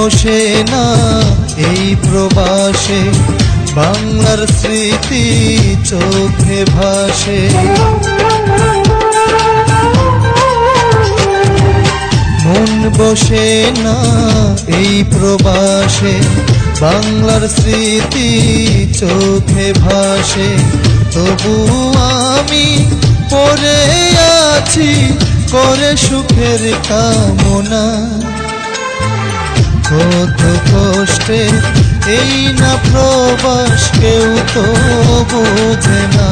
বসে না এই প্রবাসে, বাংলার স্মৃতি চোখে ভাসে। মন বসে না এই প্রবাসে, বাংলার স্মৃতি চোখে ভাসে। তবু আমি পড়ে আছি করে সুখের কামনা। কত কষ্টে এই না প্রবাস, কেউ তো বোঝে না,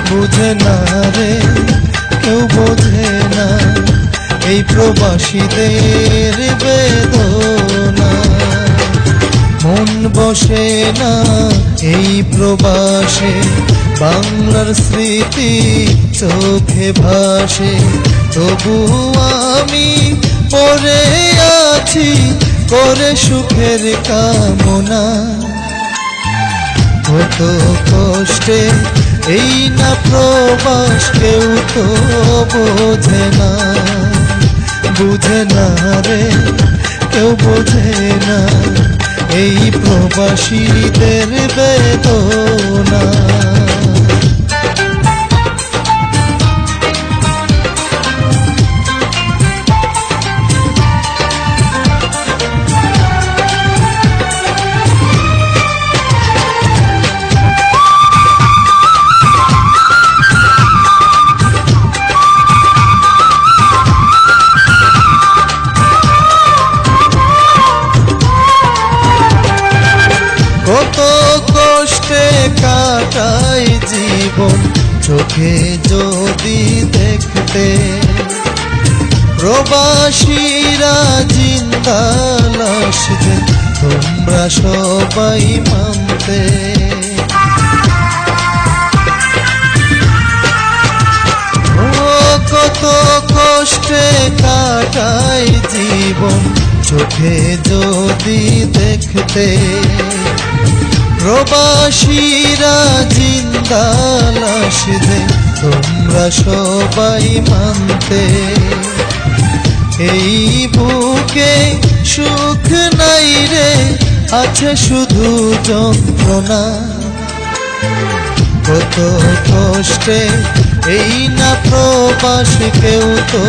বুঝে না রে, কেউ বোঝে না এই প্রবাসীদের বেদনা। মন বসে না এই প্রবাসে, বাংলার স্মৃতি চোখে ভাসে। তবু আমি পড়ে আছি করে সুখের কামনা। কত কষ্টে এই না প্রবাস, কেউ তো বোঝে না, বুঝে না রে, কেউ বোঝে না এই প্রবাসীদের বেদনা। কত কষ্টে কাটাই জীবন, চোখে যদি দেখতে প্রবাসীরা জিন্দা লাশ যে তোমরা সবাই মানতে। কত কষ্টে কাটাই জীবন, চোখে যদি দেখতে প্রবাসীরা জিন্দা লাশ যে তোমরা সবাই মানতে। এই বুকে সুখ নাই রে, আছে শুধু যন্ত্রণা। কত কষ্টে এই না প্রবাস, কেউ তো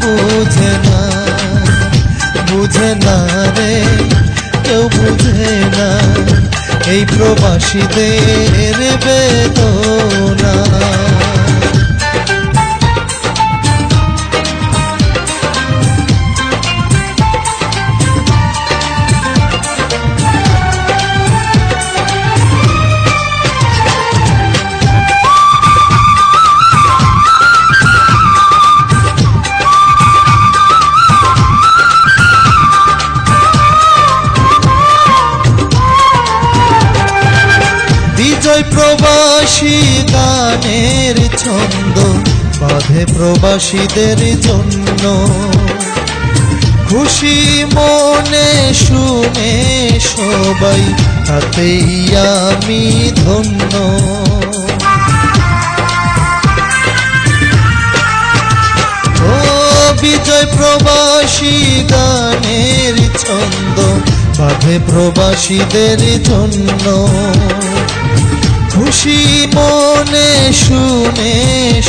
বুঝে না, বুঝে না রে, কেউ বুঝে না এই প্রবাসীদের বেদনা। বিজয় প্রবাসী গানের ছন্দ বাঁধে প্রবাসীদের জন্য। খুশি মনে শুনে সবাই, তাতেই আমি ধন্য। ও বিজয় প্রবাসী গানের ছন্দ বাঁধে প্রবাসীদের জন্য। খুশি মনে শুনে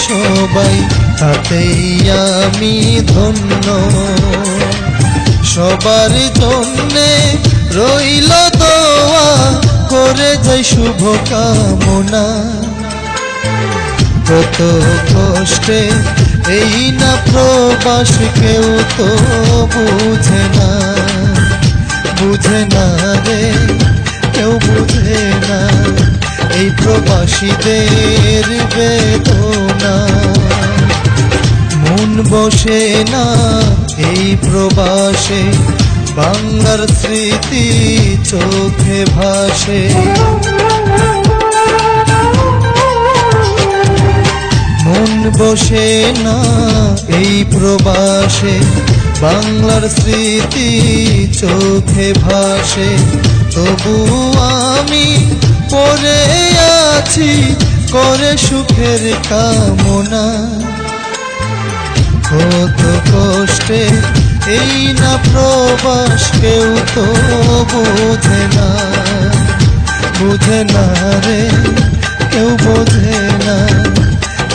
সবাই, তাতেই আমি ধন্য। সবার জন্যে রইল দোয়া, করে যাই শুভ কামনা। কত কষ্টে এই না প্রবাস, কেউ তো বুঝে না, বুঝে না রে, কেউ বুঝে না এই প্রবাসীদের বেদনা। মন বসে না এই প্রবাসে, বাংলার স্মৃতি চোখে ভাসে। মন বসে না এই প্রবাসে, বাংলার স্মৃতি চোখে ভাসে। তবু আমি পড়ে আছি করে সুখের কামনা। কত কষ্টে এই না প্রবাস কেউ তো বোঝে না, বুঝে না রে কেউ বোঝে না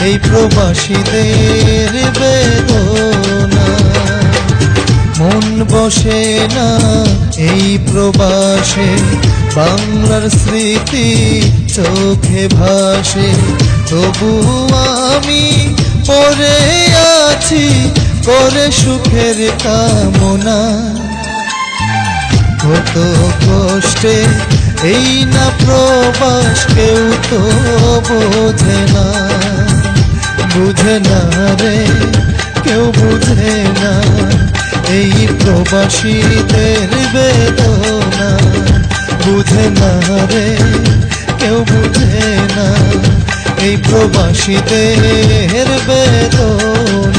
এই প্রবাসীদের বেদনা। মন বসে না এই প্রবাসে, বাংলার স্মৃতি চোখে ভাসে, তবু আমি পড়ে আছি করে সুখের কামনা। কত কষ্টে এই না প্রবাস কেউ তো বোঝে না, বুঝে না রে কেউ বুঝে না এই প্রবাসীদের বেদনা। বুঝে না রে কেউ বুঝে না এই প্রবাসীদের বেদনা।